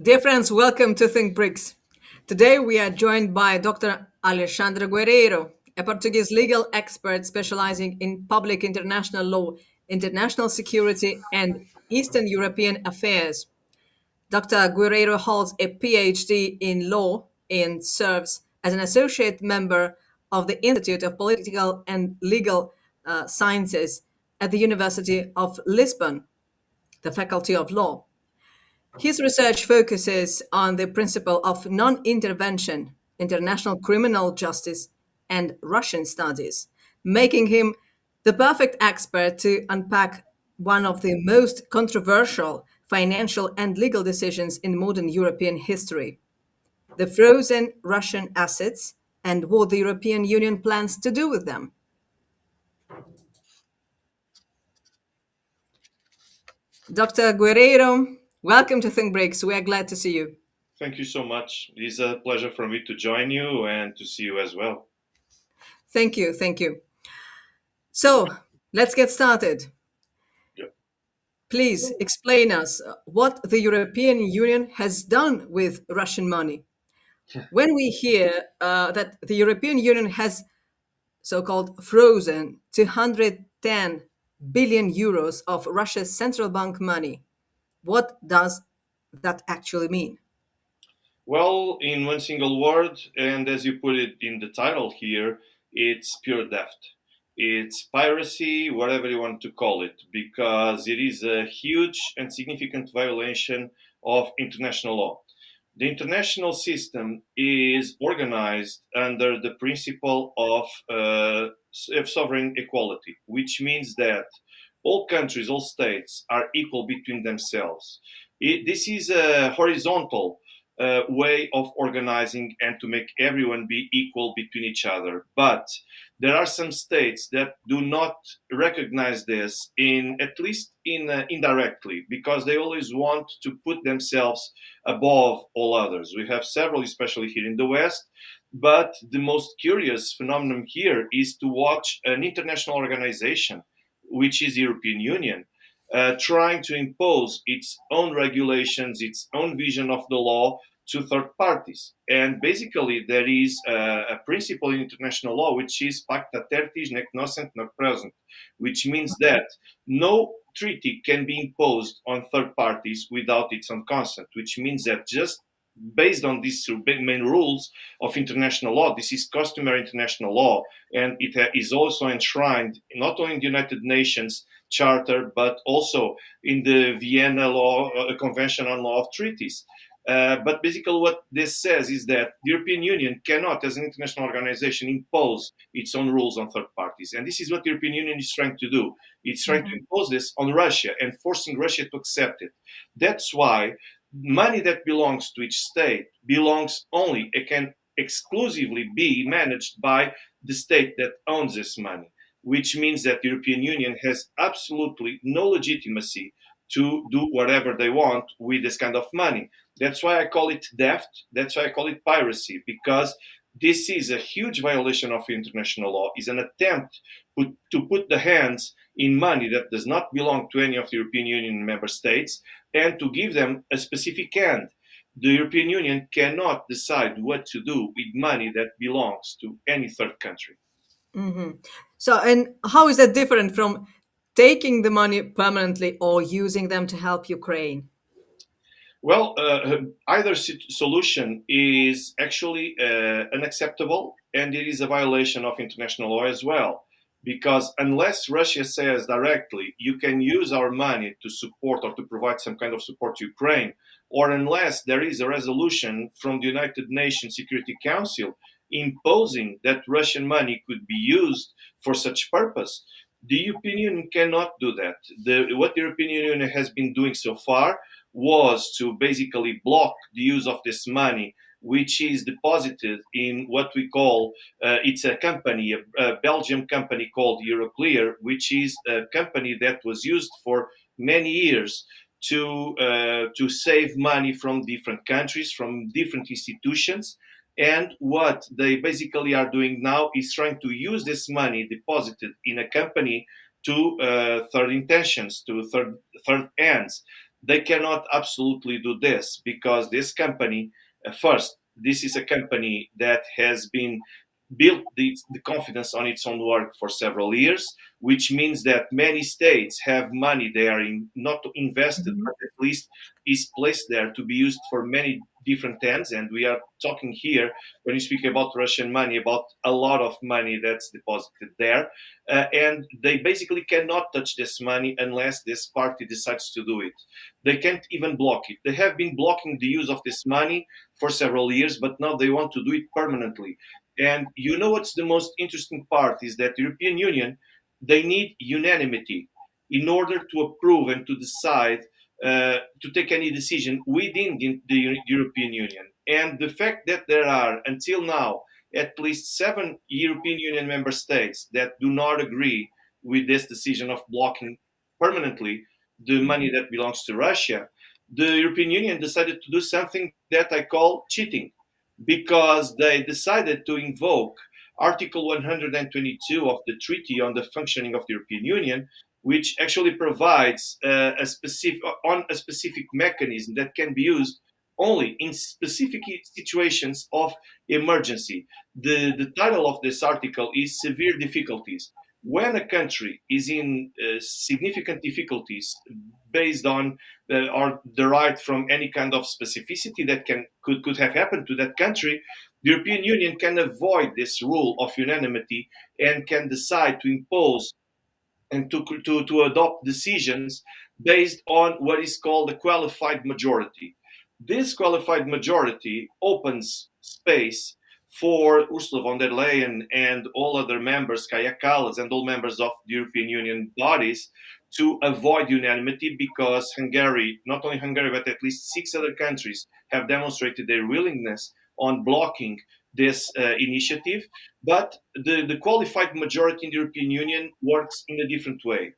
Dear friends, welcome to Think BRICS. Today we are joined by Dr. Alexandre Guerreiro, a Portuguese legal expert specializing in public international law, international security, and Eastern European affairs. Dr. Guerreiro holds a PhD in law and serves as an associate member of the Institute of Political and Legal Sciences at the University of Lisbon, the Faculty of Law. His research focuses on the principle of non intervention, international criminal justice, and Russian studies, making him the perfect expert to unpack one of the most controversial financial and legal decisions in modern European history: the frozen Russian assets and what the European Union plans to do with them. Dr. Guerreiro, welcome to Think Breaks. We are glad to see you. Thank you so much. It is a pleasure for me to join you and to see you as well. Thank you. Thank you. So let's get started. Yep. Please explain us what the European Union has done with Russian money. When we hear that the European Union has so-called frozen 210 billion euros of Russia's central bank money, what does that actually mean? Well, in one single word, and as you put it in the title here, it's pure theft. It's piracy, whatever you want to call it, because it is a huge and significant violation of international law. The international system is organized under the principle of sovereign equality, which means that all countries, all states are equal between themselves. This is a horizontal way of organizing and to make everyone be equal between each other. But there are some states that do not recognize this, in at least indirectly, because they always want to put themselves above all others. We have several, especially here in the West. But the most curious phenomenon here is to watch an international organization, which is the European Union, trying to impose its own regulations, its own vision of the law to third parties. And basically, there is a principle in international law, which is pacta tertis nec nocent nec present, which means that no treaty can be imposed on third parties without its own consent, which means that just based on these main rules of international law, this is customary international law, and it is also enshrined not only in the United Nations Charter, but also in the Vienna Law Convention on Law of Treaties. But basically, what this says is that the European Union cannot, as an international organization, impose its own rules on third parties. And this is what the European Union is trying to do. It's trying to impose this on Russia and forcing Russia to accept it. That's why money that belongs to each state belongs only, it can exclusively be managed by the state that owns this money, which means that the European Union has absolutely no legitimacy to do whatever they want with this kind of money. That's why I call it theft. That's why I call it piracy, because this is a huge violation of international law. It's an attempt to put the hands in money that does not belong to any of the European Union member states and to give them a specific end. The European Union cannot decide what to do with money that belongs to any third country. Mm-hmm. So, and how is that different from taking the money permanently or using them to help Ukraine? Well, either solution is actually unacceptable, and it is a violation of international law as well. Because unless Russia says directly, you can use our money to support or to provide some kind of support to Ukraine, or unless there is a resolution from the United Nations Security Council imposing that Russian money could be used for such purpose, the European Union cannot do that. What the European Union has been doing so far was to basically block the use of this money, which is deposited in what we call, it's a company, a Belgian company called Euroclear, which is a company that was used for many years to save money from different countries, from different institutions. And what they basically are doing now is trying to use this money deposited in a company to third intentions, to third ends. they cannot absolutely do this because this company, first, this is a company that has been built the confidence on its own work for several years, which means that many states have money there in not invested, Mhm. but at least is placed there to be used for many different ends. And we are talking here, when you speak about Russian money, about a lot of money that's deposited there. And they basically cannot touch this money unless this party decides to do it. They can't even block it. They have been blocking the use of this money for several years, but now they want to do it permanently. And you know what's the most interesting part is that the European Union, they need unanimity in order to approve and to decide to take any decision within the European Union. And the fact that there are, until now, at least 7 European Union member states that do not agree with this decision of blocking permanently the money that belongs to Russia, the European Union decided to do something that I call cheating, because they decided to invoke Article 122 of the Treaty on the Functioning of the European Union, which actually provides a specific mechanism that can be used only in specific situations of emergency. The title of this article is Severe Difficulties. When a country is in significant difficulties based on or derived from any kind of specificity that could have happened to that country, the European Union can avoid this rule of unanimity and can decide to impose and to adopt decisions based on what is called a qualified majority. This qualified majority opens space for Ursula von der Leyen and all other members, Kaja Kallas, and all members of the European Union bodies to avoid unanimity, because Hungary, not only Hungary, but at least 6 other countries have demonstrated their willingness on blocking this initiative. But the qualified majority in the European Union works in a different way.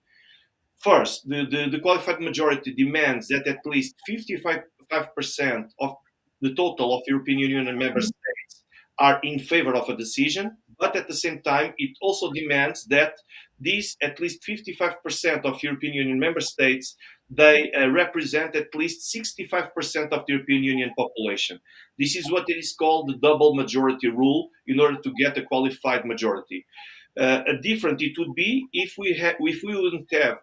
First, the qualified majority demands that at least 55% of the total of European Union and member states are in favor of a decision, but at the same time, it also demands that these at least 55% of European Union member states, they represent at least 65% of the European Union population. This is what is called the double majority rule in order to get a qualified majority. Different it would be if we wouldn't have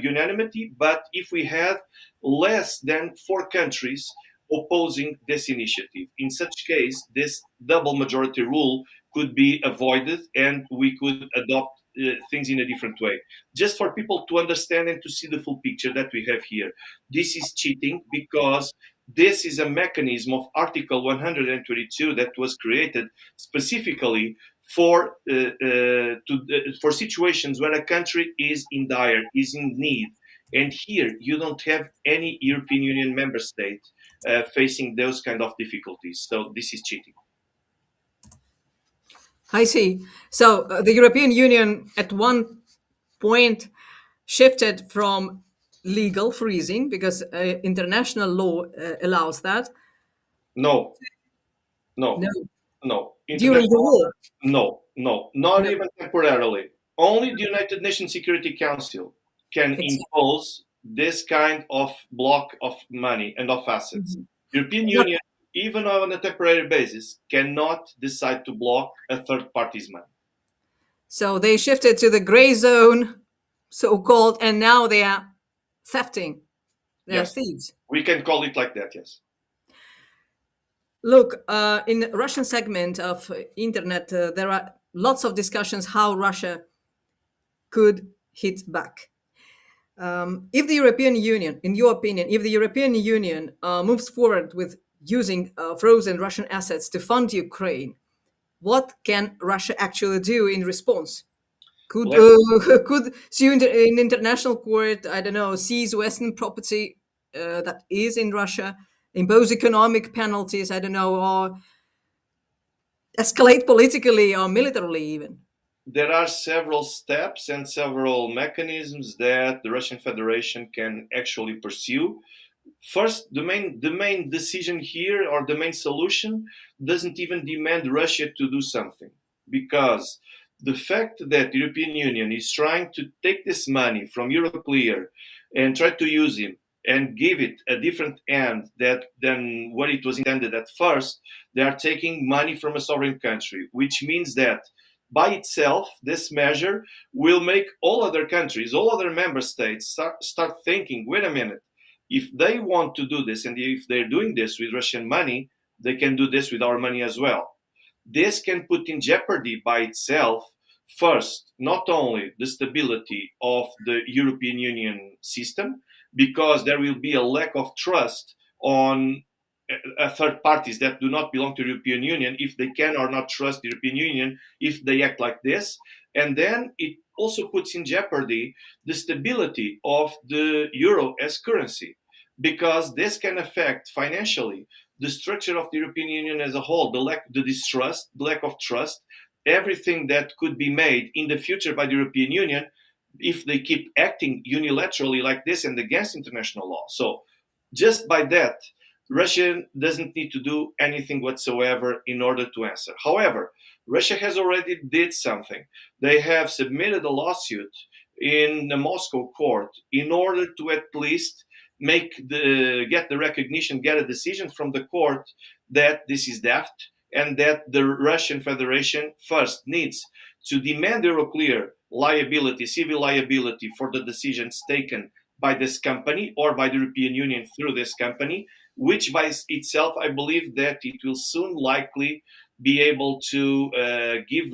unanimity, but if we had less than 4 countries opposing this initiative. In such case, this double majority rule could be avoided, and we could adopt things in a different way. Just for people to understand and to see the full picture that we have here, this is cheating because this is a mechanism of Article 122 that was created specifically for for situations where a country is in need, and here you don't have any European Union member state facing those kind of difficulties. So this is cheating. I see. So the European Union at one point shifted from legal freezing, because international law allows that. No, no, No, no. during the International, war. no, not No, even temporarily. Only the United Nations Security Council can exactly. impose this kind of block of money and of assets. Mhm. European But Union, even on a temporary basis, cannot decide to block a third party's money. so they shifted to the gray zone, so called, and now they are thefting. They are Yes, thieves. we can call it like that. Yes. Look, in the Russian segment of internet, there are lots of discussions how Russia could hit back. If the European Union, in your opinion, if the European Union moves forward with using frozen Russian assets to fund Ukraine, what can Russia actually do in response? Could Let could sue in international court? I don't know, seize Western property that is in Russia, impose economic penalties. I don't know, or escalate politically or militarily even. There are several steps and several mechanisms that the Russian Federation can actually pursue. First, the main decision here, or the main solution, doesn't even demand Russia to do something, because the fact that the European Union is trying to take this money from Euroclear and try to use and give it a different end than what it was intended at first, they are taking money from a sovereign country, which means that by itself, this measure will make all other countries, all other member states start thinking, wait a minute, if they want to do this and if they're doing this with Russian money, they can do this with our money as well. This can put in jeopardy by itself, first, not only the stability of the European Union system, because there will be a lack of trust on third parties that do not belong to the European Union, if they can or not trust the European Union, if they act like this. And then it also puts in jeopardy the stability of the euro as currency, because this can affect financially the structure of the European Union as a whole, the distrust, the lack of trust, everything that could be made in the future by the European Union if they keep acting unilaterally like this and against international law. So just by that, Russia doesn't need to do anything whatsoever in order to answer. However, Russia has already did something. They have submitted a lawsuit in the Moscow court in order to at least get the recognition, get a decision from the court that this is theft, and that the Russian Federation first needs to demand Euroclear liability, civil liability for the decisions taken by this company or by the European Union through this company, which by itself, I believe that it will soon likely be able to give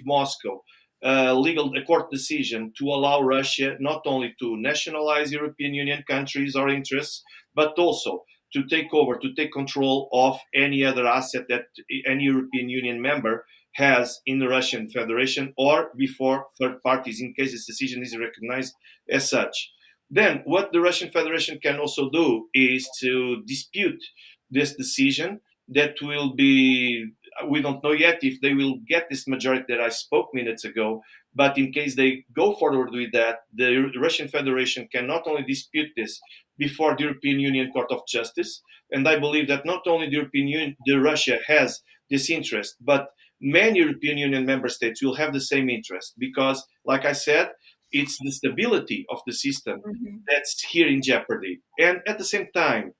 Moscow a court decision to allow Russia not only to nationalize European Union countries or interests, but also to take control of any other asset that any European Union member has in the Russian Federation or before third parties in case this decision is recognized as such. Then what the Russian Federation can also do is to dispute this decision that will be, we don't know yet if they will get this majority that I spoke minutes ago, but in case they go forward with that, the Russian Federation can not only dispute this before the European Union Court of Justice, and I believe that not only the European Union, Russia has this interest, but many European Union member states will have the same interest because, like I said, it's the stability of the system that's here in jeopardy. And at the same time,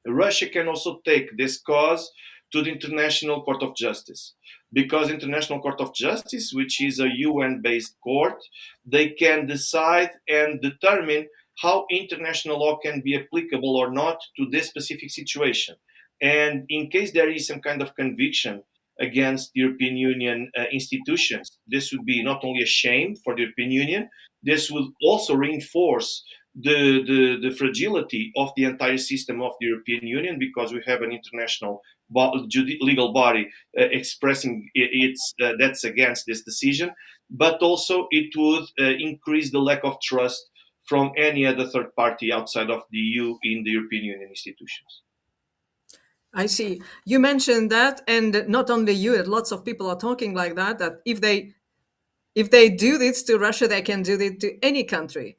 Russia can also take this cause to the International Court of Justice, because International Court of Justice, which is a UN-based court, they can decide and determine how international law can be applicable or not to this specific situation. And in case there is some kind of conviction against European Union institutions, this would be not only a shame for the European Union, this would also reinforce the fragility of the entire system of the European Union, because we have an international legal body expressing its that's against this decision, but also it would increase the lack of trust from any other third party outside of the EU in the European Union institutions. I see. You mentioned that, and not only you, lots of people are talking like that. That if they do this to Russia, they can do it to any country.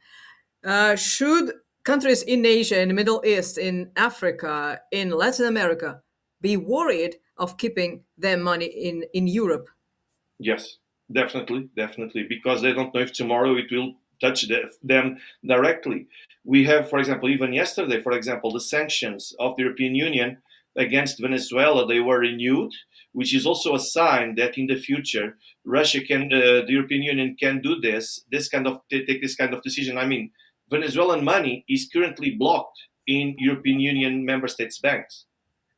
Should countries in Asia, in the Middle East, in Africa, in Latin America be worried of keeping their money in Europe? Yes, definitely, because they don't know if tomorrow it will touch them directly. We have, for example, even yesterday, for example, the sanctions of the European Union against Venezuela, they were renewed, which is also a sign that in the future the European Union can do this kind of take this kind of decision. I mean, Venezuelan money is currently blocked in European Union member states' banks,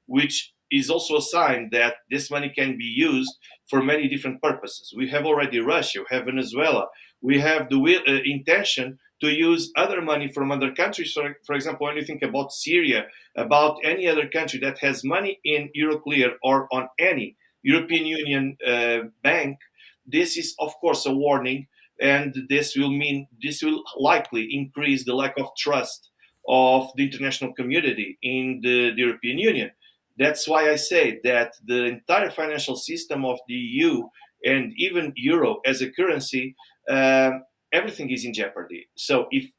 which is also a sign that this money can be used for many different purposes. We have already Russia, we have Venezuela, we have the intention to use other money from other countries. For example, when you think about Syria, about any other country that has money in Euroclear or on any European Union bank, this is, of course, a warning, and this will likely increase the lack of trust of the international community in the European Union. That's why I say that the entire financial system of the EU and even euro as a currency, everything is in jeopardy. So if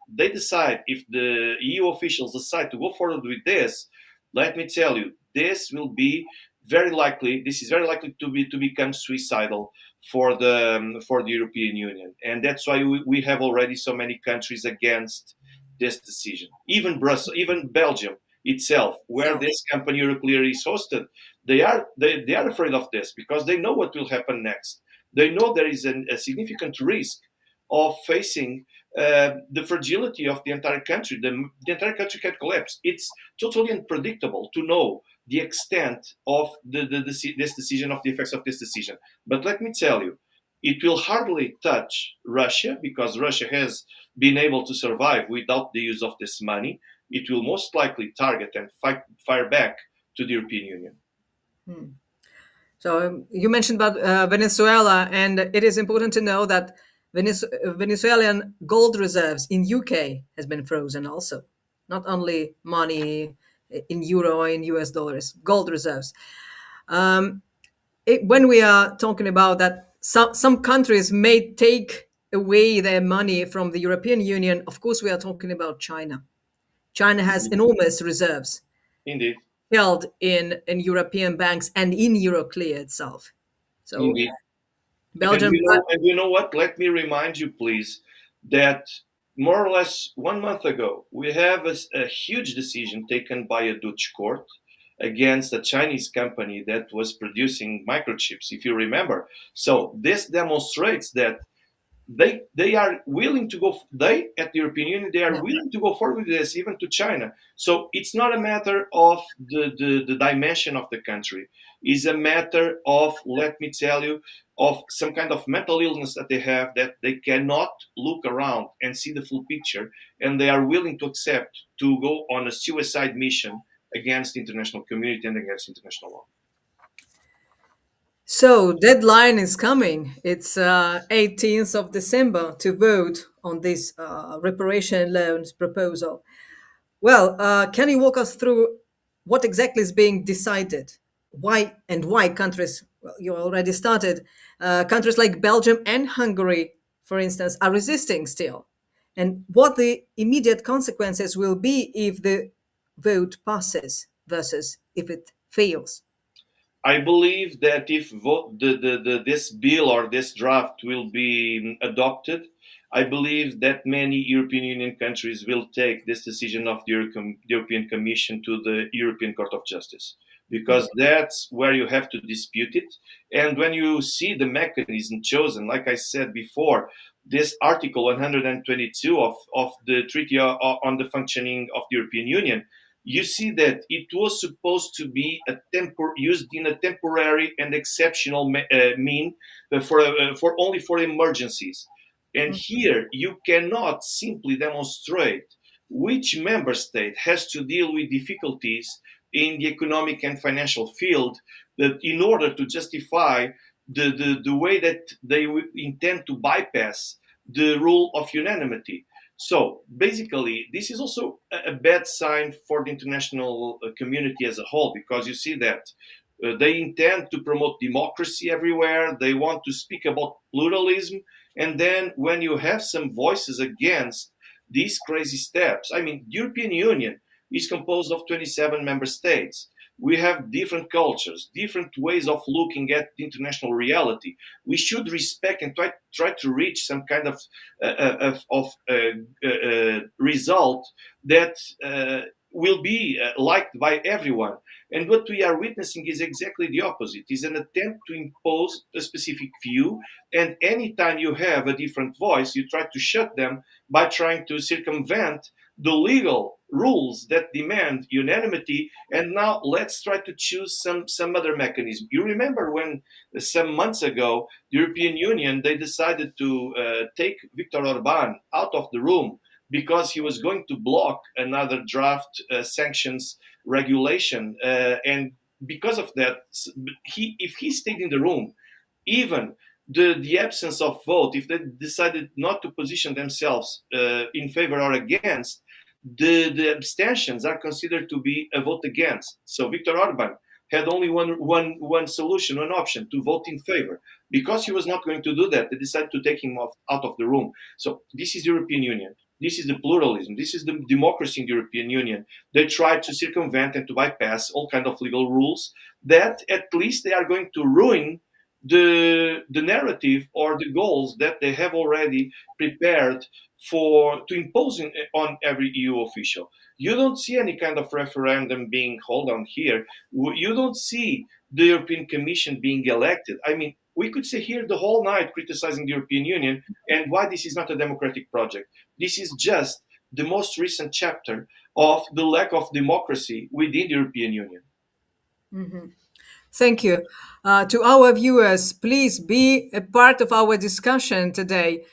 the EU officials decide to go forward with this, let me tell you, this is very likely to become suicidal for the European Union, and that's why we have already so many countries against this decision. Even Brussels, even Belgium itself, where So, this company Euroclear is hosted, they are afraid of this because they know what will happen next. They know there is a significant risk of facing the fragility of the entire country. The entire country can collapse. It's totally unpredictable to know the extent of this decision, of the effects of this decision. But let me tell you, it will hardly touch Russia because Russia has been able to survive without the use of this money. It will most likely target and fire back to the European Union. hmm. So you mentioned about Venezuela, and it is important to know that Venezuelan gold reserves in UK has been frozen also, not only money in euro or in US dollars, gold reserves. Um, when we are talking about that, some countries may take away their money from the European Union. Of course, we are talking about China. China has Indeed. enormous reserves Indeed. held in European banks and in Euroclear itself. So Indeed. And Belgium, you know what? Let me remind you, please, that more or less 1 month ago, we have a huge decision taken by a Dutch court against a Chinese company that was producing microchips, if you remember. So this demonstrates that they are willing to go. They at the European Union they are yeah. willing to go forward with this, even to China. So it's not a matter of the dimension of the country. It's a matter of, let me tell you, of some kind of mental illness that they have, that they cannot look around and see the full picture, and they are willing to accept to go on a suicide mission against the international community and against international law. So deadline is coming. It's 18th of December to vote on this reparation loans proposal. Well, can you walk us through what exactly is being decided? Why countries, well, you already started, countries like Belgium and Hungary, for instance, are resisting still? And what the immediate consequences will be if the vote passes versus if it fails? I believe that if this bill or this draft will be adopted, I believe that many European Union countries will take this decision of the European Commission to the European Court of Justice, because that's where you have to dispute it. And when you see the mechanism chosen, like I said before, this Article 122 of the Treaty on the Functioning of the European Union, you see that it was supposed to be used in a temporary and exceptional mean for only for emergencies. And here you cannot simply demonstrate which member state has to deal with difficulties in the economic and financial field, that in order to justify the way that they intend to bypass the rule of unanimity. So basically, this is also a bad sign for the international community as a whole, because you see that they intend to promote democracy everywhere. They want to speak about pluralism. And then when you have some voices against these crazy steps, I mean, the European Union is composed of 27 member states. We have different cultures, different ways of looking at the international reality. We should respect and try to reach some kind of result that will be liked by everyone. And what we are witnessing is exactly the opposite. Is an attempt to impose a specific view, and anytime you have a different voice, you try to shut them by trying to circumvent the legal rules that demand unanimity. And now let's try to choose some other mechanism. You remember when some months ago the European Union, they decided to take Viktor Orban out of the room because he was going to block another draft sanctions regulation, and because of that, if he stayed in the room, even the absence of vote, if they decided not to position themselves in favor or against, the abstentions are considered to be a vote against. So Viktor Orban had only one solution, one option: to vote in favor. Because he was not going to do that, they decided to take him out of the room. So this is the European Union. This is the pluralism. This is the democracy in the European Union. They try to circumvent and to bypass all kind of legal rules that at least they are going to ruin the narrative or the goals that they have already prepared for to impose on every EU official. You don't see any kind of referendum being held on here. You don't see the European Commission being elected. I mean, we could sit here the whole night criticizing the European Union and why this is not a democratic project. This is just the most recent chapter of the lack of democracy within the European Union. Thank you. To our viewers, please be a part of our discussion today.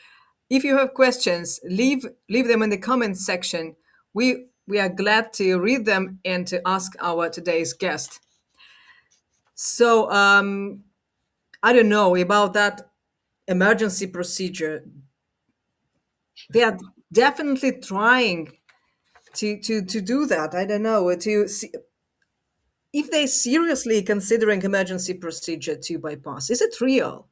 If you have questions, leave them in the comments section. We are glad to read them and to ask our today's guest. So I don't know about that emergency procedure. They are definitely trying to do that. I don't know to see if they seriously considering emergency procedure to bypass. Is it real?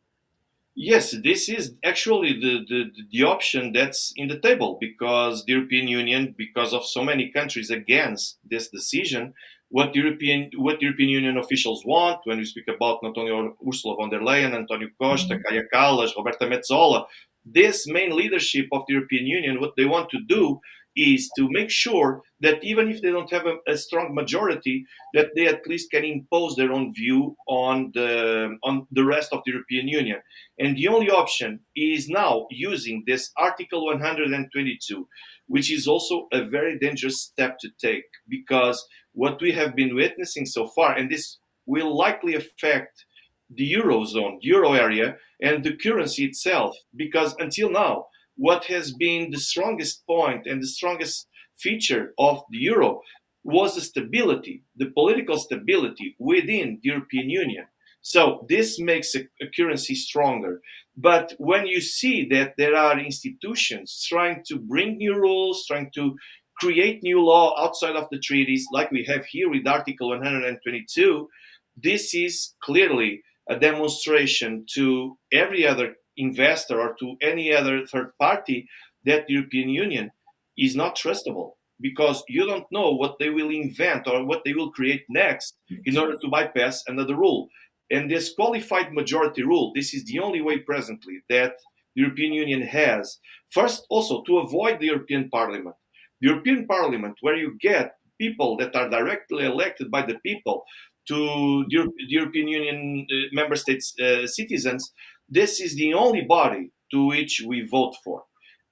Yes, this is actually the option that's in the table because the European Union, because of so many countries against this decision, what European Union officials want when we speak about not only Ursula von der Leyen, Antonio Costa, Kaja Kallas, Roberta Metsola, this main leadership of the European Union, what they want to do is to make sure that even if they don't have a strong majority, that they at least can impose their own view on the rest of the European Union. And the only option is now using this Article 122, which is also a very dangerous step to take because what we have been witnessing so far, and this will likely affect the Eurozone, the Euro area, and the currency itself, because until now, what has been the strongest point and the strongest feature of the Euro was the stability, the political stability within the European Union. So this makes a currency stronger. But when you see that there are institutions trying to bring new rules, trying to create new law outside of the treaties, like we have here with Article 122, this is clearly a demonstration to every other investor or to any other third party that the European Union is not trustable because you don't know what they will invent or what they will create next in order to bypass another rule. And this qualified majority rule, this is the only way presently that the European Union has. First, also to avoid the European Parliament. The European Parliament, where you get people that are directly elected by the people to the European Union member states citizens, this is the only body to which we vote for.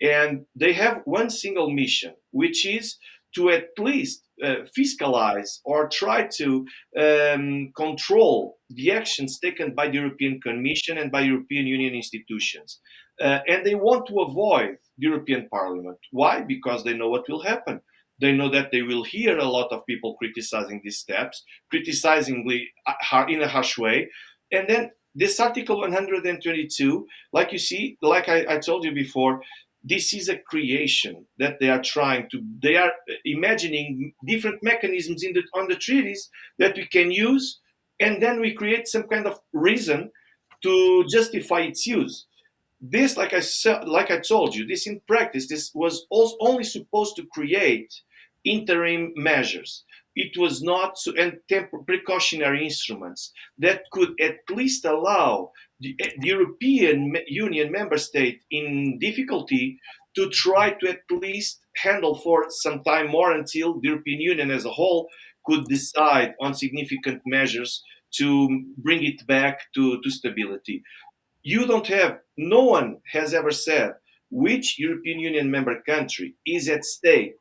And they have one single mission, which is to at least fiscalize or try to control the actions taken by the European Commission and by European Union institutions. And they want to avoid the European Parliament. Why? Because they know what will happen. They know that they will hear a lot of people criticizing these steps, criticizing in a harsh way. And then this Article 122, like you see, like I told you before, this is a creation that they are imagining different mechanisms on the treaties that we can use, and then we create some kind of reason to justify its use. This, like I told you, this in practice, this was also only supposed to create interim measures. It was not and precautionary instruments that could at least allow the European Union member state in difficulty to try to at least handle for some time more until the European Union as a whole could decide on significant measures to bring it back to stability. No one has ever said which European Union member country is at stake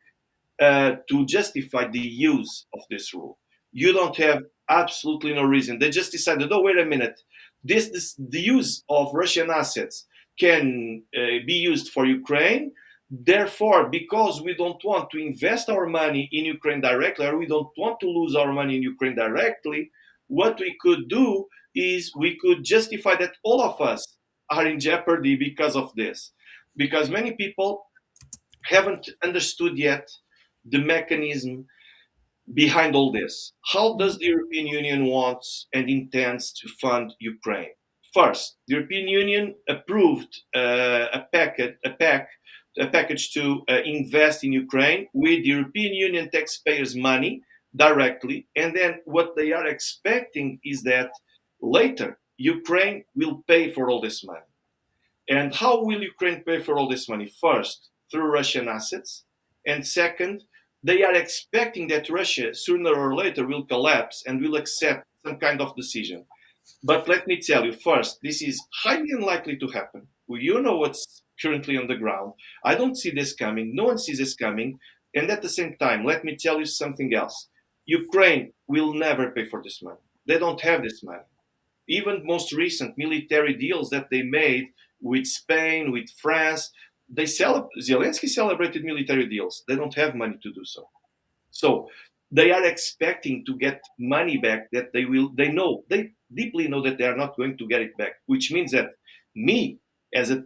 to justify the use of this rule. You don't have absolutely no reason. They just decided, oh, wait a minute, the use of Russian assets can be used for Ukraine. Therefore, because we don't want to invest our money in Ukraine directly, or we don't want to lose our money in Ukraine directly, what we could do is we could justify that all of us are in jeopardy because of this. Because many people haven't understood yet the mechanism behind all this. How does the European Union wants and intends to fund Ukraine? First, the European Union approved a package to invest in Ukraine with the European Union taxpayers' money directly, and then what they are expecting is that later Ukraine will pay for all this money. And how will Ukraine pay for all this money? First, through Russian assets. And second, they are expecting that Russia sooner or later will collapse and will accept some kind of decision. But let me tell you first, this is highly unlikely to happen. You know what's currently on the ground. I don't see this coming. No one sees this coming. And at the same time, let me tell you something else. Ukraine will never pay for this money. They don't have this money. Even most recent military deals that they made with Spain, with France, Zelensky celebrated military deals. They don't have money to do so. So they are expecting to get money back that they deeply know that they are not going to get it back, which means that me as a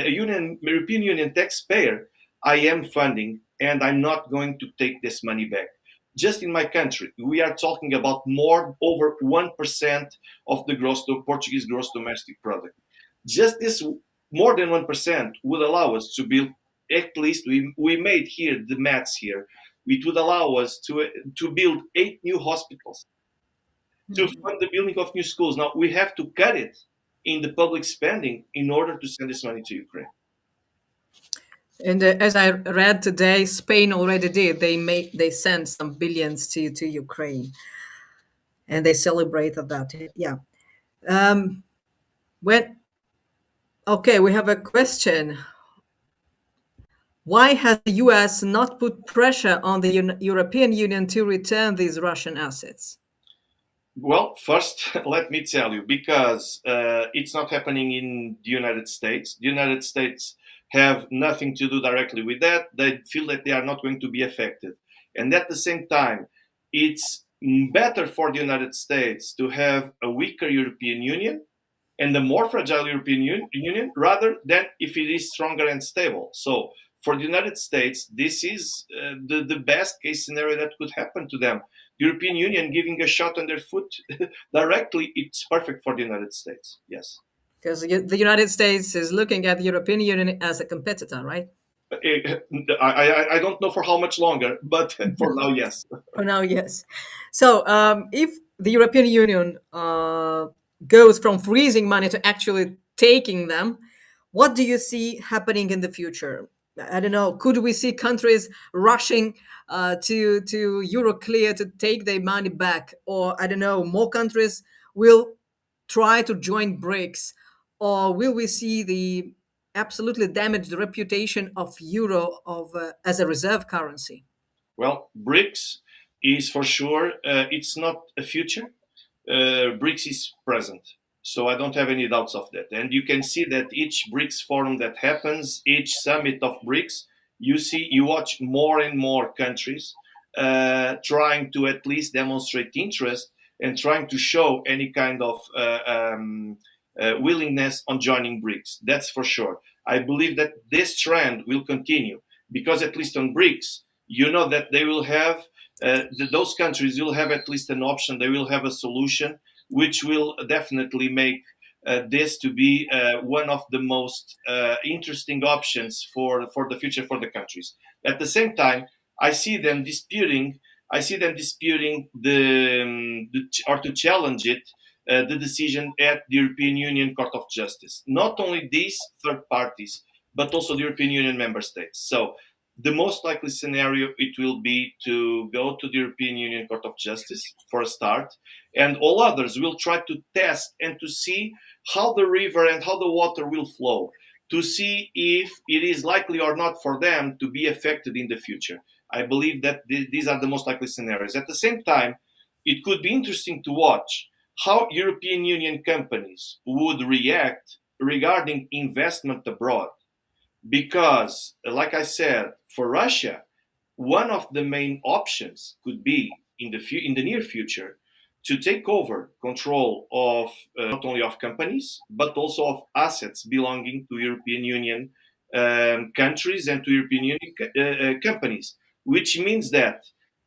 European Union taxpayer, I am funding and I'm not going to take this money back. Just in my country, we are talking about over 1% of the Portuguese gross domestic product. Just this more than 1% would allow us to build, at least we made here the maths here, it would allow us to build 8 new hospitals, to fund the building of new schools. Now we have to cut it in the public spending in order to send this money to Ukraine. And as I read today, Spain already did. They sent some billions to Ukraine, and they celebrated that. Yeah. When Okay, we have a question. Why has the US not put pressure on the European Union to return these Russian assets? Well, first, let me tell you, because it's not happening in the United States. The United States have nothing to do directly with that. They feel that they are not going to be affected. And at the same time, it's better for the United States to have a weaker European Union and a more fragile European Union rather than if it is stronger and stable. So for the United States, this is the best case scenario that could happen to them. European Union giving a shot on their foot directly, it's perfect for the United States. Yes. Because the United States is looking at the European Union as a competitor, right? I don't know for how much longer, but for now, yes. For now, yes. So if the European Union goes from freezing money to actually taking them, what do you see happening in the future? I don't know. Could we see countries rushing to Euroclear to take their money back? Or, I don't know, more countries will try to join BRICS? Or will we see the absolutely damaged reputation of euro as a reserve currency? Well, BRICS is for sure, it's not a future. BRICS is present. So I don't have any doubts of that. And you can see that each BRICS forum that happens, each summit of BRICS, you watch more and more countries trying to at least demonstrate interest and trying to show any kind of willingness on joining BRICS. That's for sure. I believe that this trend will continue because at least on BRICS, you know that they will have, those countries will have at least an option. They will have a solution which will definitely make this to be one of the most interesting options for the future for the countries. At the same time, I see them disputing or to challenge it, the decision at the European Union Court of Justice. Not only these third parties, but also the European Union member states. So the most likely scenario, it will be to go to the European Union Court of Justice for a start, and all others will try to test and to see how the river and how the water will flow, to see if it is likely or not for them to be affected in the future. I believe that these are the most likely scenarios. At the same time, it could be interesting to watch how European Union companies would react regarding investment abroad. Because, like I said, for Russia, one of the main options could be in the near future to take over control of not only of companies but also of assets belonging to European Union countries and to European Union companies, which means that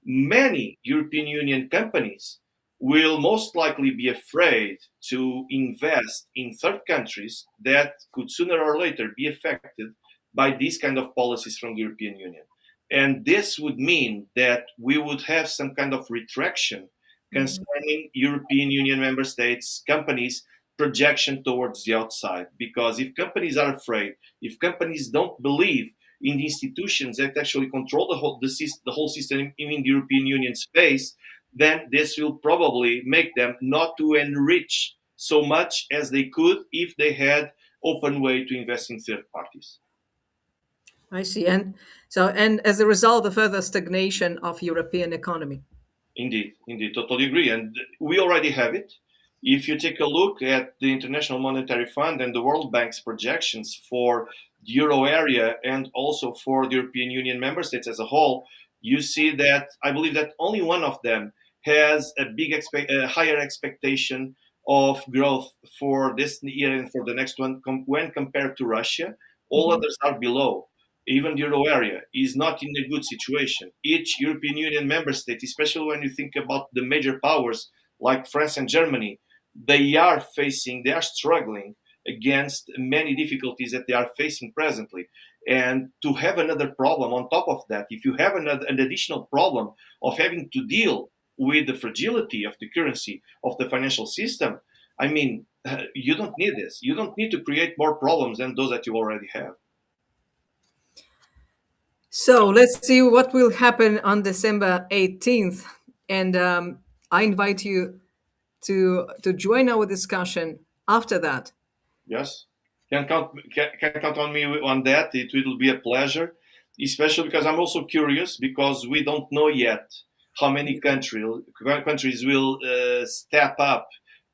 many European Union companies will most likely be afraid to invest in third countries that could sooner or later be affected by these kind of policies from the European Union. And this would mean that we would have some kind of retraction concerning European Union member states, companies projection towards the outside. Because if companies are afraid, if companies don't believe in the institutions that actually control the whole system in the European Union space, then this will probably make them not to enrich so much as they could if they had open way to invest in third parties. I see. And as a result, the further stagnation of European economy. Indeed, totally agree. And we already have it. If you take a look at the International Monetary Fund and the World Bank's projections for the euro area and also for the European Union member states as a whole, you see that I believe that only one of them has a higher expectation of growth for this year and for the next one when compared to Russia. All Mhm. others are below. Even the euro area is not in a good situation. Each European Union member state, especially when you think about the major powers like France and Germany, they are struggling against many difficulties that they are facing presently. And to have another problem on top of that, if you have an additional problem of having to deal with the fragility of the currency of the financial system, I mean, you don't need this. You don't need to create more problems than those that you already have. So let's see what will happen on December 18th. And I invite you to join our discussion after that. Yes, can count on me on that. It will be a pleasure, especially because I'm also curious because we don't know yet how many countries will step up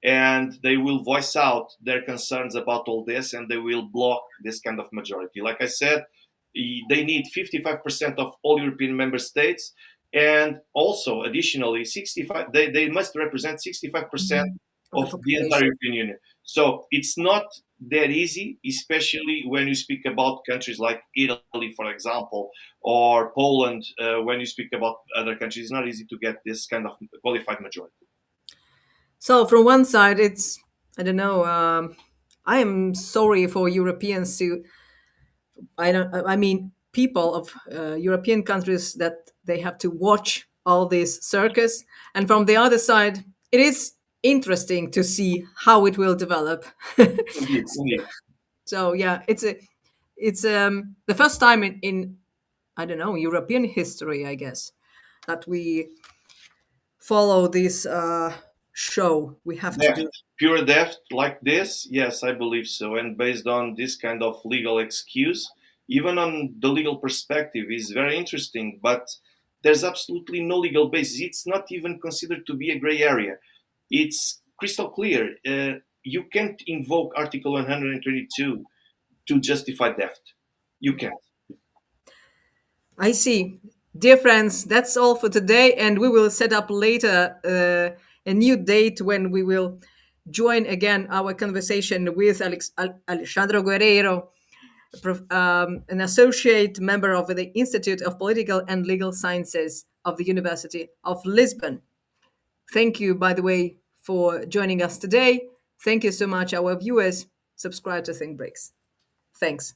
and they will voice out their concerns about all this and they will block this kind of majority. Like I said, they need 55% of all European member states, and also additionally 65. They must represent 65% Of the of the entire population. European Union. So it's not that easy, especially when you speak about countries like Italy, for example, or Poland. When you speak about other countries, it's not easy to get this kind of qualified majority. So from one side, it's I don't know. I am sorry for Europeans to I don't. I mean, people of European countries that they have to watch all this circus, and from the other side, it is interesting to see how it will develop. Indeed. So yeah, it's the first time in I don't know European history, I guess, that we follow this show. We have to Deft, do. pure deft like this? Yes, I believe so. And based on this kind of legal excuse, even on the legal perspective, is very interesting. But there's absolutely no legal basis. It's not even considered to be a gray area. It's crystal clear. You can't invoke Article 122 to justify theft. You can't. I see. Dear friends, that's all for today, and we will set up later a new date when we will join again our conversation with Alexandre Guerreiro, an associate member of the Institute of Political and Legal Sciences of the University of Lisbon. Thank you, by the way, for joining us today. Thank you so much, our viewers. Subscribe to Think BRICS. Thanks.